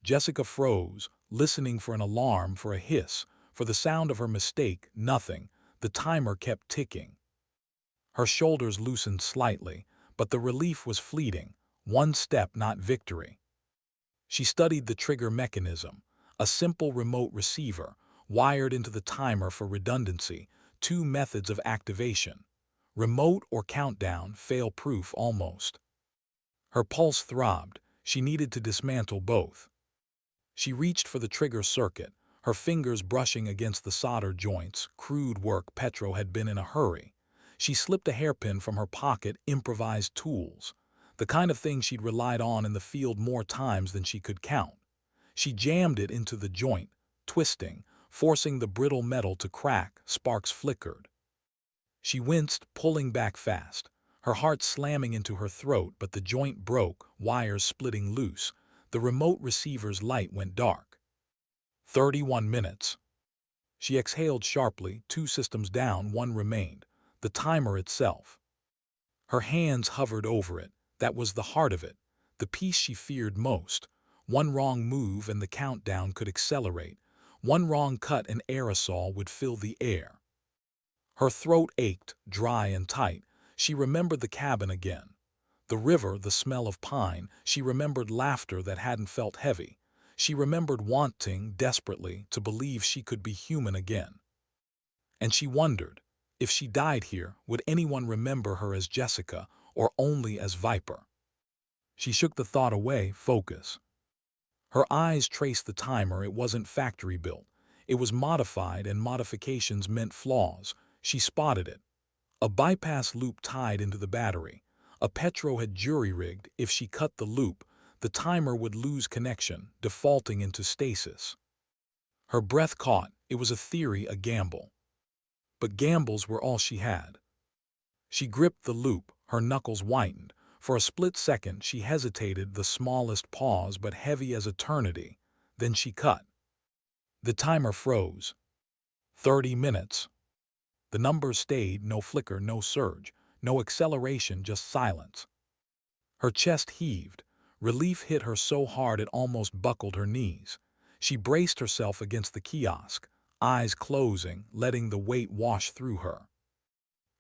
Jessica froze, listening for an alarm, for a hiss, for the sound of her mistake. Nothing. The timer kept ticking. Her shoulders loosened slightly, but the relief was fleeting. One step, not victory. She studied the trigger mechanism, a simple remote receiver, wired into the timer for redundancy, two methods of activation. Remote or countdown, fail-proof almost. Her pulse throbbed. She needed to dismantle both. She reached for the trigger circuit, her fingers brushing against the solder joints. Crude work. Petro had been in a hurry. She slipped a hairpin from her pocket, improvised tools, the kind of thing she'd relied on in the field more times than she could count. She jammed it into the joint, twisting, forcing the brittle metal to crack. Sparks flickered. She winced, pulling back fast, her heart slamming into her throat, but the joint broke, wires splitting loose. The remote receiver's light went dark. 31 minutes. She exhaled sharply, 2 systems down, 1 remained, the timer itself. Her hands hovered over it. That was the heart of it, the piece she feared most. One wrong move and the countdown could accelerate. One wrong cut and aerosol would fill the air. Her throat ached, dry and tight. She remembered the cabin again. The river, the smell of pine. She remembered laughter that hadn't felt heavy. She remembered wanting, desperately, to believe she could be human again. And she wondered, if she died here, would anyone remember her as Jessica or only as Viper? She shook the thought away. Focus. Her eyes traced the timer. It wasn't factory-built. It was modified, and modifications meant flaws. She spotted it. A bypass loop tied into the battery. A Petro had jury-rigged. If she cut the loop, the timer would lose connection, defaulting into stasis. Her breath caught. It was a theory, a gamble. But gambles were all she had. She gripped the loop, her knuckles whitened. For a split second she hesitated, the smallest pause but heavy as eternity. Then she cut. The timer froze. 30 minutes. The numbers stayed, no flicker, no surge, no acceleration, just silence. Her chest heaved. Relief hit her so hard it almost buckled her knees. She braced herself against the kiosk, eyes closing, letting the weight wash through her.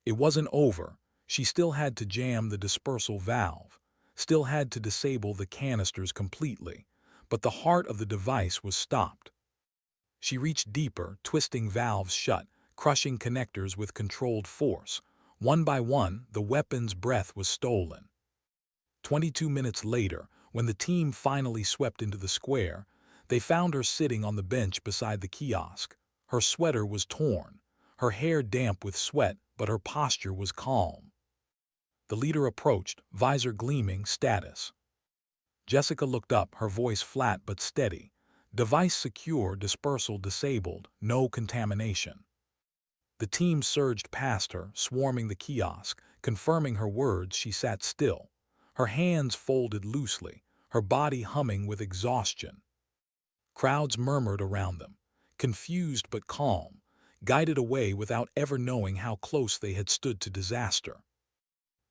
It wasn't over. She still had to jam the dispersal valve, still had to disable the canisters completely, but the heart of the device was stopped. She reached deeper, twisting valves shut, crushing connectors with controlled force. One by one, the weapon's breath was stolen. 22 minutes later, when the team finally swept into the square, they found her sitting on the bench beside the kiosk. Her sweater was torn, her hair damp with sweat, but her posture was calm. The leader approached, visor gleaming. Status. Jessica looked up, her voice flat but steady. Device secure, dispersal disabled, no contamination. The team surged past her, swarming the kiosk, confirming her words. She sat still, her hands folded loosely, her body humming with exhaustion. Crowds murmured around them, confused but calm, guided away without ever knowing how close they had stood to disaster.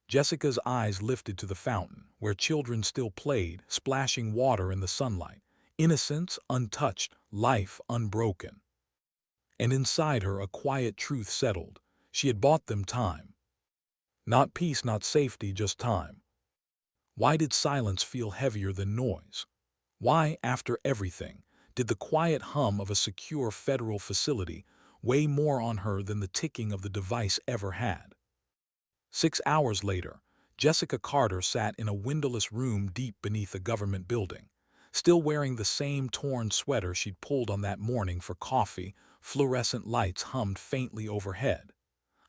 Jessica's eyes lifted to the fountain, where children still played, splashing water in the sunlight. Innocence untouched, life unbroken. And inside her a quiet truth settled. She had bought them time. Not peace, not safety, just time. Why did silence feel heavier than noise? Why, after everything, did the quiet hum of a secure federal facility weigh more on her than the ticking of the device ever had? 6 hours later, Jessica Carter sat in a windowless room deep beneath a government building. Still wearing the same torn sweater she'd pulled on that morning for coffee, fluorescent lights hummed faintly overhead.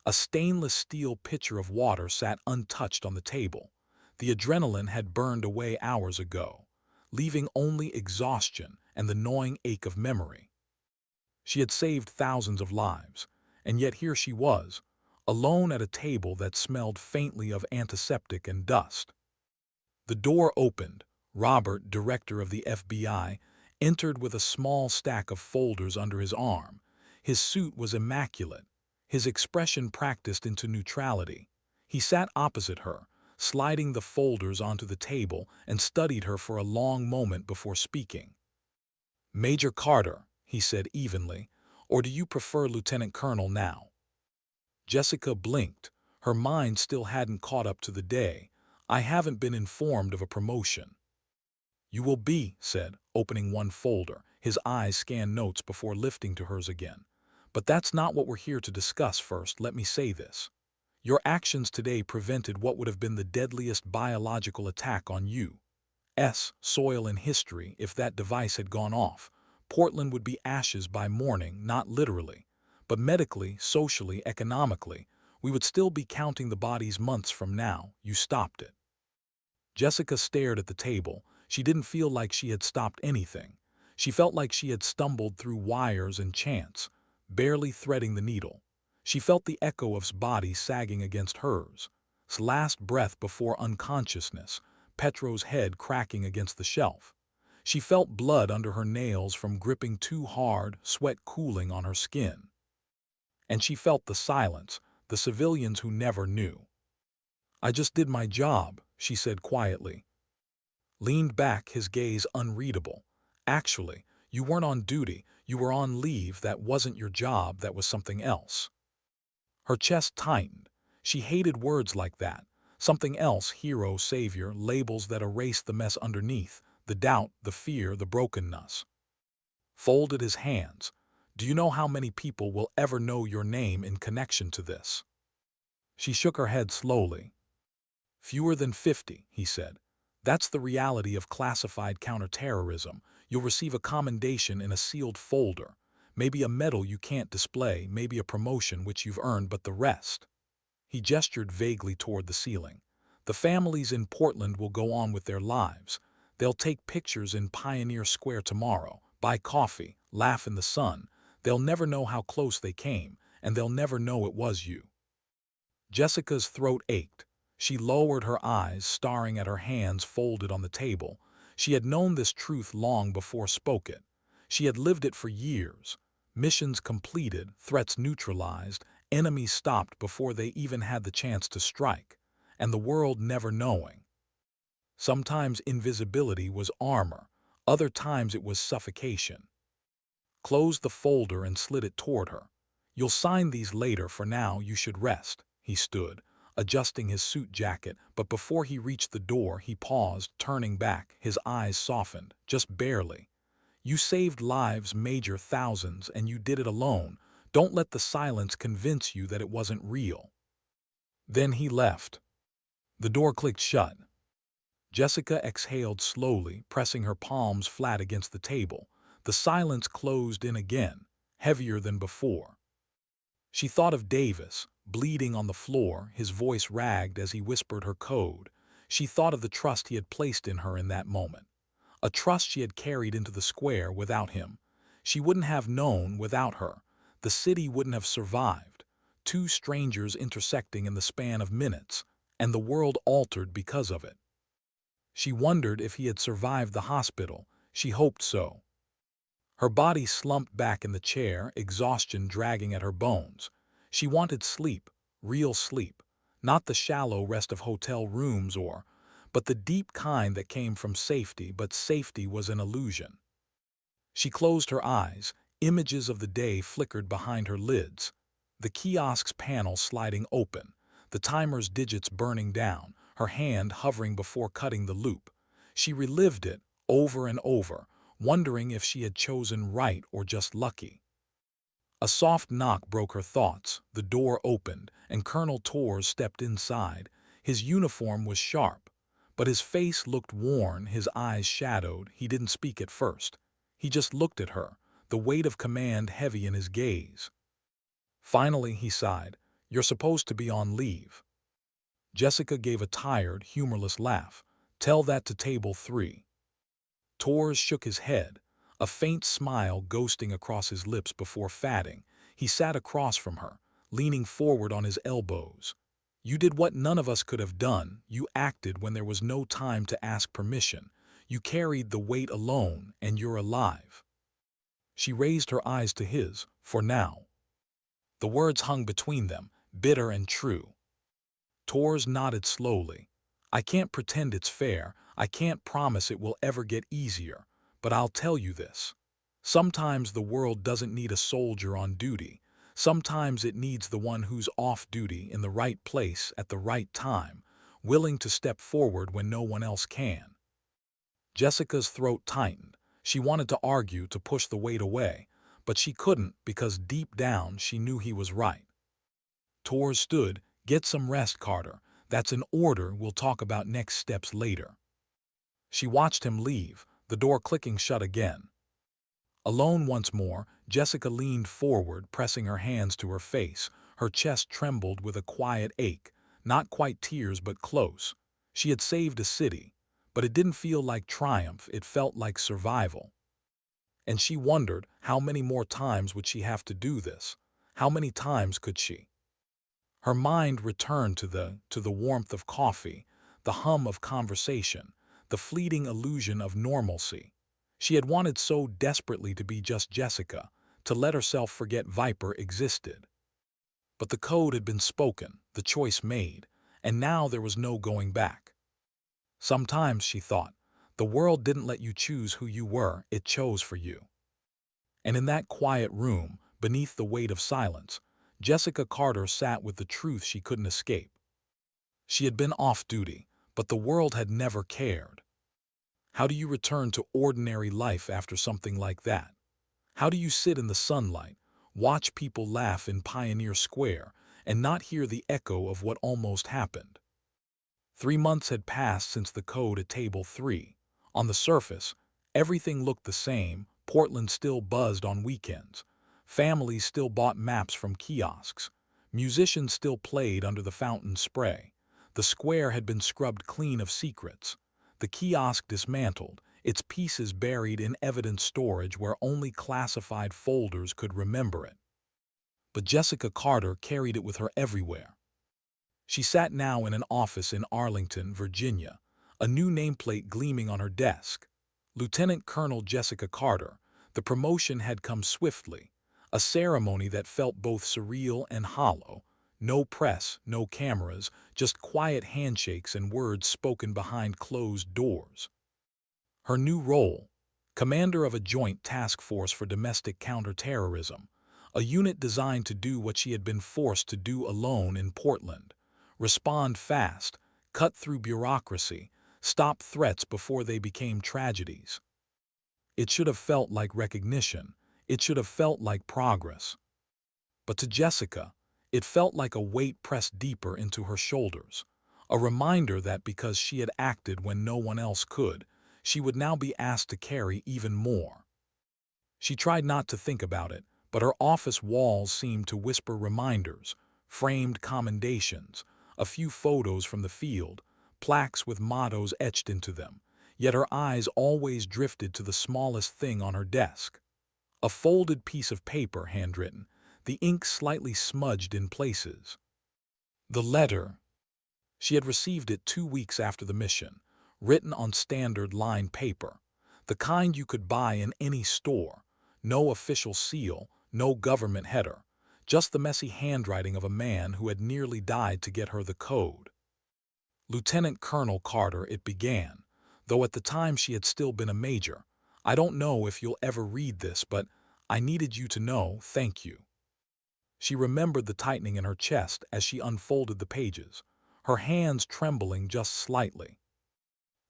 A stainless steel pitcher of water sat untouched on the table. The adrenaline had burned away hours ago, leaving only exhaustion and the gnawing ache of memory. She had saved thousands of lives, and yet here she was, alone at a table that smelled faintly of antiseptic and dust. The door opened. Robert, director of the FBI, entered with a small stack of folders under his arm. His suit was immaculate, his expression practiced into neutrality. He sat opposite her, sliding the folders onto the table, and studied her for a long moment before speaking. "Major Carter," he said evenly, "or do you prefer Lieutenant Colonel now?" Jessica blinked. Her mind still hadn't caught up to the day. "I haven't been informed of a promotion." "You will be," said, opening one folder. His eyes scanned notes before lifting to hers again. "But that's not what we're here to discuss. First, let me say this. Your actions today prevented what would have been the deadliest biological attack on U.S. soil in history. If that device had gone off, Portland would be ashes by morning, not literally, but medically, socially, economically. We would still be counting the bodies months from now. You stopped it." Jessica stared at the table. She didn't feel like she had stopped anything. She felt like she had stumbled through wires and chance, barely threading the needle. She felt the echo of his body sagging against hers, his last breath before unconsciousness, Petro's head cracking against the shelf. She felt blood under her nails from gripping too hard, sweat cooling on her skin. And she felt the silence, the civilians who never knew. "I just did my job," she said quietly. Leaned back, his gaze unreadable. "Actually, you weren't on duty, you were on leave. That wasn't your job, that was something else." Her chest tightened. She hated words like that. Something else, hero, savior, labels that erased the mess underneath, the doubt, the fear, the brokenness. Folded his hands. "Do you know how many people will ever know your name in connection to this?" She shook her head slowly. "Fewer than 50, he said. "That's the reality of classified counterterrorism. You'll receive a commendation in a sealed folder. Maybe a medal you can't display, maybe a promotion which you've earned, but the rest." He gestured vaguely toward the ceiling. "The families in Portland will go on with their lives. They'll take pictures in Pioneer Square tomorrow, buy coffee, laugh in the sun. They'll never know how close they came, and they'll never know it was you." Jessica's throat ached. She lowered her eyes, staring at her hands folded on the table. She had known this truth long before spoke it. She had lived it for years. Missions completed, threats neutralized, enemies stopped before they even had the chance to strike, and the world never knowing. Sometimes invisibility was armor, other times it was suffocation. Closed the folder and slid it toward her. "You'll sign these later. For now, you should rest." He stood, adjusting his suit jacket, but before he reached the door, he paused, turning back. His eyes softened, just barely. "You saved lives, Major, thousands, and you did it alone. Don't let the silence convince you that it wasn't real." Then he left. The door clicked shut. Jessica exhaled slowly, pressing her palms flat against the table. The silence closed in again, heavier than before. She thought of Davis, bleeding on the floor, his voice ragged as he whispered her code. She thought of the trust he had placed in her in that moment. A trust she had carried into the square without him. She wouldn't have known without her. The city wouldn't have survived. Two strangers intersecting in the span of minutes, and the world altered because of it. She wondered if he had survived the hospital. She hoped so. Her body slumped back in the chair, exhaustion dragging at her bones. She wanted sleep, real sleep, not the shallow rest of hotel rooms but the deep kind that came from safety, but safety was an illusion. She closed her eyes. Images of the day flickered behind her lids. The kiosk's panel sliding open, the timer's digits burning down, her hand hovering before cutting the loop. She relived it over and over, wondering if she had chosen right or just lucky. A soft knock broke her thoughts. The door opened, and Colonel Torres stepped inside. His uniform was sharp, But his face looked worn, his eyes shadowed. He didn't speak at first. He just looked at her, the weight of command heavy in his gaze. Finally, he sighed, "You're supposed to be on leave." Jessica gave a tired, humorless laugh. "Tell that to table 3. Torres shook his head, a faint smile ghosting across his lips before fatting. He sat across from her, leaning forward on his elbows. "You did what none of us could have done. You acted when there was no time to ask permission. You carried the weight alone, and you're alive." She raised her eyes to his, "For now." The words hung between them, bitter and true. Torres nodded slowly. "I can't pretend it's fair. I can't promise it will ever get easier. But I'll tell you this. Sometimes the world doesn't need a soldier on duty. Sometimes it needs the one who's off duty in the right place at the right time, willing to step forward when no one else can." Jessica's throat tightened. She wanted to argue, to push the weight away, but she couldn't because deep down she knew he was right. Torres stood. "Get some rest, Carter. That's an order. We'll talk about next steps later." She watched him leave, the door clicking shut again. Alone once more, Jessica leaned forward, pressing her hands to her face. Her chest trembled with a quiet ache, not quite tears but close. She had saved a city, but it didn't feel like triumph, it felt like survival. And she wondered, how many more times would she have to do this? How many times could she? Her mind returned to the warmth of coffee, the hum of conversation, the fleeting illusion of normalcy. She had wanted so desperately to be just Jessica, to let herself forget Viper existed. But the code had been spoken, the choice made, and now there was no going back. Sometimes, she thought, the world didn't let you choose who you were, it chose for you. And in that quiet room, beneath the weight of silence, Jessica Carter sat with the truth she couldn't escape. She had been off duty, but the world had never cared. How do you return to ordinary life after something like that? How do you sit in the sunlight, watch people laugh in Pioneer Square, and not hear the echo of what almost happened? 3 months had passed since the code at Table 3. On the surface, everything looked the same. Portland still buzzed on weekends. Families still bought maps from kiosks. Musicians still played under the fountain spray. The square had been scrubbed clean of secrets. The kiosk dismantled, its pieces buried in evidence storage where only classified folders could remember it. But Jessica Carter carried it with her everywhere. She sat now in an office in Arlington, Virginia, a new nameplate gleaming on her desk. Lieutenant Colonel Jessica Carter. The promotion had come swiftly, a ceremony that felt both surreal and hollow. No press, no cameras, just quiet handshakes and words spoken behind closed doors. Her new role: commander of a joint task force for domestic counterterrorism, a unit designed to do what she had been forced to do alone in Portland: respond fast, cut through bureaucracy, stop threats before they became tragedies. It should have felt like recognition. It should have felt like progress. But to Jessica, it felt like a weight pressed deeper into her shoulders, a reminder that because she had acted when no one else could, she would now be asked to carry even more. She tried not to think about it, but her office walls seemed to whisper reminders, framed commendations, a few photos from the field, plaques with mottos etched into them, yet her eyes always drifted to the smallest thing on her desk. A folded piece of paper, handwritten, the ink slightly smudged in places. The letter. She had received it 2 weeks after the mission, written on standard lined paper, the kind you could buy in any store. No official seal, no government header, just the messy handwriting of a man who had nearly died to get her the code. "Lieutenant Colonel Carter," it began, though at the time she had still been a major. "I don't know if you'll ever read this, but I needed you to know, thank you." She remembered the tightening in her chest as she unfolded the pages, her hands trembling just slightly.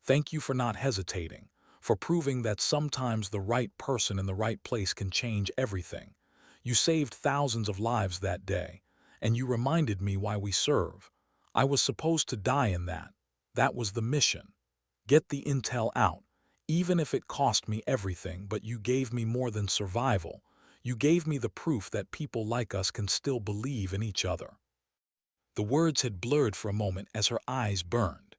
"Thank you for not hesitating, for proving that sometimes the right person in the right place can change everything. You saved thousands of lives that day, and you reminded me why we serve. I was supposed to die in that. That was the mission. Get the intel out, even if it cost me everything, but you gave me more than survival. You gave me the proof that people like us can still believe in each other." The words had blurred for a moment as her eyes burned.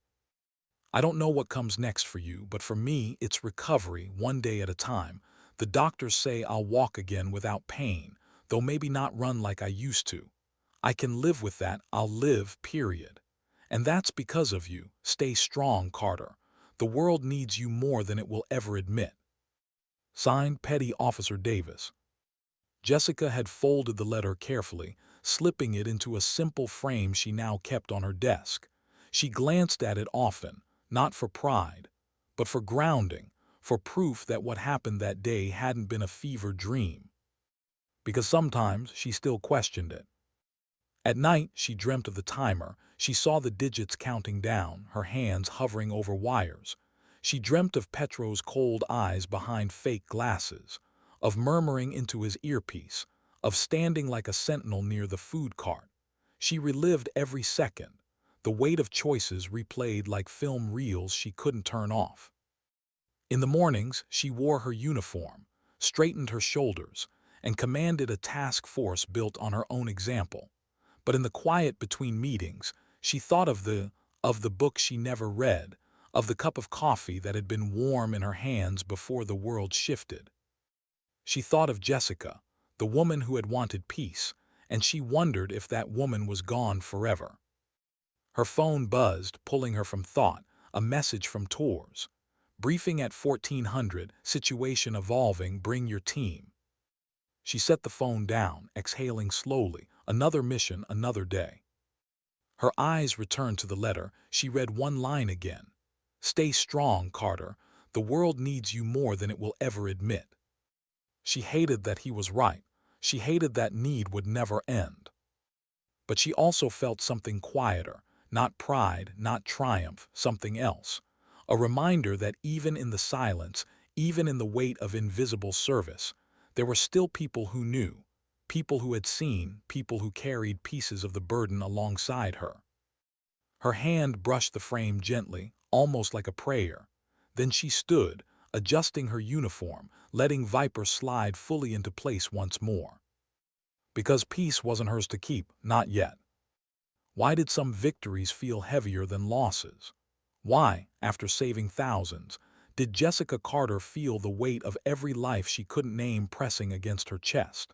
"I don't know what comes next for you, but for me, it's recovery, one day at a time. The doctors say I'll walk again without pain, though maybe not run like I used to. I can live with that, I'll live, period. And that's because of you. Stay strong, Carter. The world needs you more than it will ever admit." Signed, Petty Officer Davis. Jessica had folded the letter carefully, slipping it into a simple frame she now kept on her desk. She glanced at it often, not for pride, but for grounding, for proof that what happened that day hadn't been a fever dream. Because sometimes she still questioned it. At night, she dreamt of the timer. She saw the digits counting down, her hands hovering over wires. She dreamt of Petro's cold eyes behind fake glasses, of murmuring into his earpiece, of standing like a sentinel near the food cart. She relived every second, the weight of choices replayed like film reels she couldn't turn off. In the mornings, she wore her uniform, straightened her shoulders, and commanded a task force built on her own example. But in the quiet between meetings, she thought of the book she never read, of the cup of coffee that had been warm in her hands before the world shifted. She thought of Jessica, the woman who had wanted peace, and she wondered if that woman was gone forever. Her phone buzzed, pulling her from thought, a message from Tours. "Briefing at 1400, situation evolving, bring your team." She set the phone down, exhaling slowly. Another mission, another day. Her eyes returned to the letter. She read one line again. "Stay strong, Carter. The world needs you more than it will ever admit." She hated that he was right. She hated that need would never end. But she also felt something quieter, not pride, not triumph, something else. A reminder that even in the silence, even in the weight of invisible service, there were still people who knew, people who had seen, people who carried pieces of the burden alongside her. Her hand brushed the frame gently, almost like a prayer. Then she stood, adjusting her uniform, letting Viper slide fully into place once more. Because peace wasn't hers to keep, not yet. Why did some victories feel heavier than losses? Why, after saving thousands, did Jessica Carter feel the weight of every life she couldn't name pressing against her chest?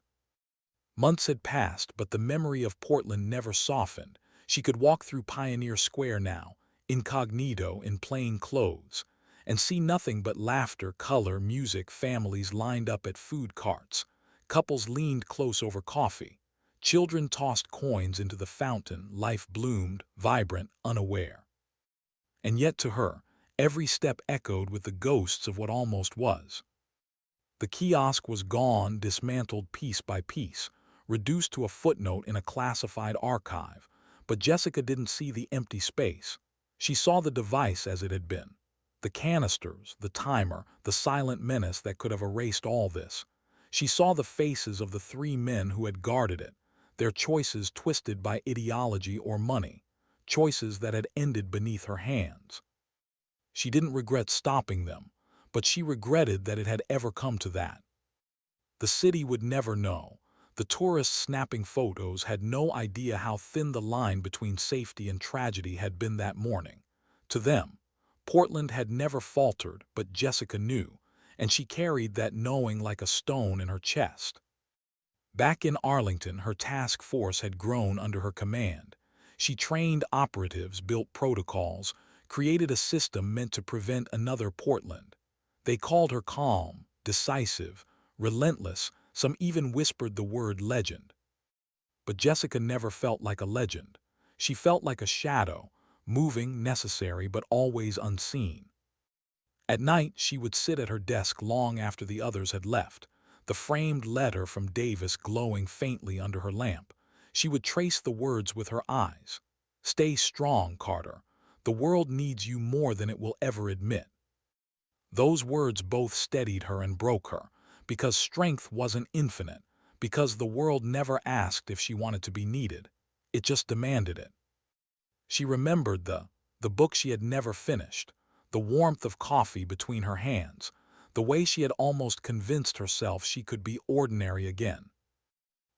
Months had passed, but the memory of Portland never softened. She could walk through Pioneer Square now, incognito in plain clothes, and see nothing but laughter, color, music, families lined up at food carts. Couples leaned close over coffee. Children tossed coins into the fountain. Life bloomed, vibrant, unaware. And yet to her, every step echoed with the ghosts of what almost was. The kiosk was gone, dismantled piece by piece, reduced to a footnote in a classified archive. But Jessica didn't see the empty space. She saw the device as it had been. The canisters, the timer, the silent menace that could have erased all this. She saw the faces of the three men who had guarded it, their choices twisted by ideology or money, choices that had ended beneath her hands. She didn't regret stopping them, but she regretted that it had ever come to that. The city would never know. The tourists snapping photos had no idea how thin the line between safety and tragedy had been that morning. To them, Portland had never faltered, but Jessica knew, and she carried that knowing like a stone in her chest. Back in Arlington, her task force had grown under her command. She trained operatives, built protocols, created a system meant to prevent another Portland. They called her calm, decisive, relentless. Some even whispered the word legend. But Jessica never felt like a legend. She felt like a shadow, moving, necessary, but always unseen. At night, she would sit at her desk long after the others had left, the framed letter from Davis glowing faintly under her lamp. She would trace the words with her eyes. "Stay strong, Carter. The world needs you more than it will ever admit." Those words both steadied her and broke her, because strength wasn't infinite, because the world never asked if she wanted to be needed. It just demanded it. She remembered the book she had never finished, the warmth of coffee between her hands, the way she had almost convinced herself she could be ordinary again.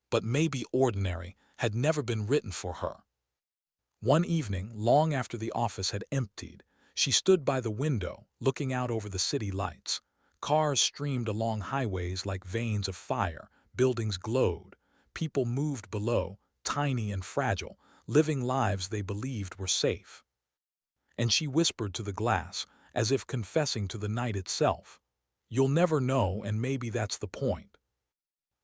But maybe ordinary had never been written for her. One evening, long after the office had emptied, she stood by the window, looking out over the city lights. Cars streamed along highways like veins of fire, buildings glowed, people moved below, tiny and fragile, living lives they believed were safe. And she whispered to the glass, as if confessing to the night itself, "You'll never know, and maybe that's the point."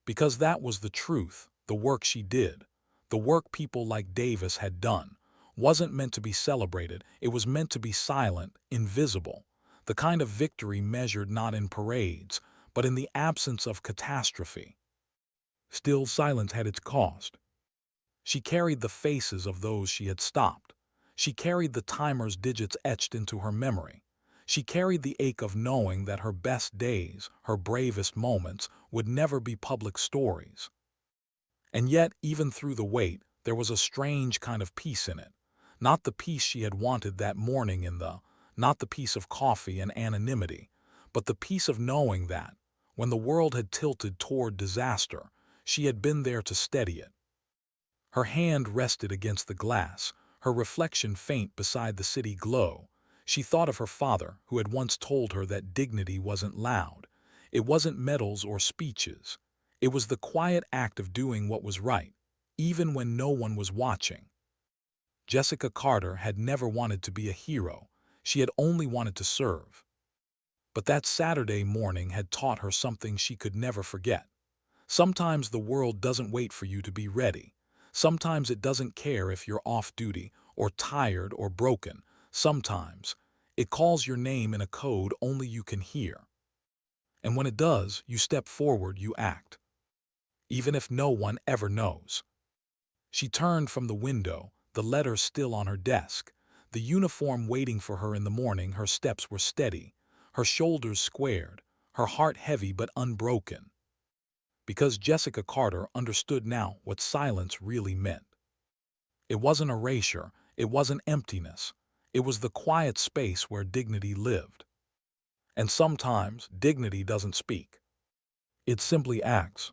Because that was the truth. The work she did, the work people like Davis had done, wasn't meant to be celebrated. It was meant to be silent, invisible, the kind of victory measured not in parades, but in the absence of catastrophe. Still, silence had its cost. She carried the faces of those she had stopped. She carried the timer's digits etched into her memory. She carried the ache of knowing that her best days, her bravest moments, would never be public stories. And yet, even through the weight, there was a strange kind of peace in it. Not the peace she had wanted that morning not the peace of coffee and anonymity, but the peace of knowing that, when the world had tilted toward disaster, she had been there to steady it. Her hand rested against the glass, her reflection faint beside the city glow. She thought of her father, who had once told her that dignity wasn't loud. It wasn't medals or speeches. It was the quiet act of doing what was right, even when no one was watching. Jessica Carter had never wanted to be a hero. She had only wanted to serve. But that Saturday morning had taught her something she could never forget. Sometimes the world doesn't wait for you to be ready. Sometimes it doesn't care if you're off duty or tired or broken. Sometimes it calls your name in a code only you can hear. And when it does, you step forward, you act, even if no one ever knows. She turned from the window, the letter still on her desk, the uniform waiting for her in the morning. Her steps were steady, her shoulders squared, her heart heavy but unbroken. Because Jessica Carter understood now what silence really meant. It wasn't erasure, it wasn't emptiness. It was the quiet space where dignity lived. And sometimes dignity doesn't speak. It simply acts.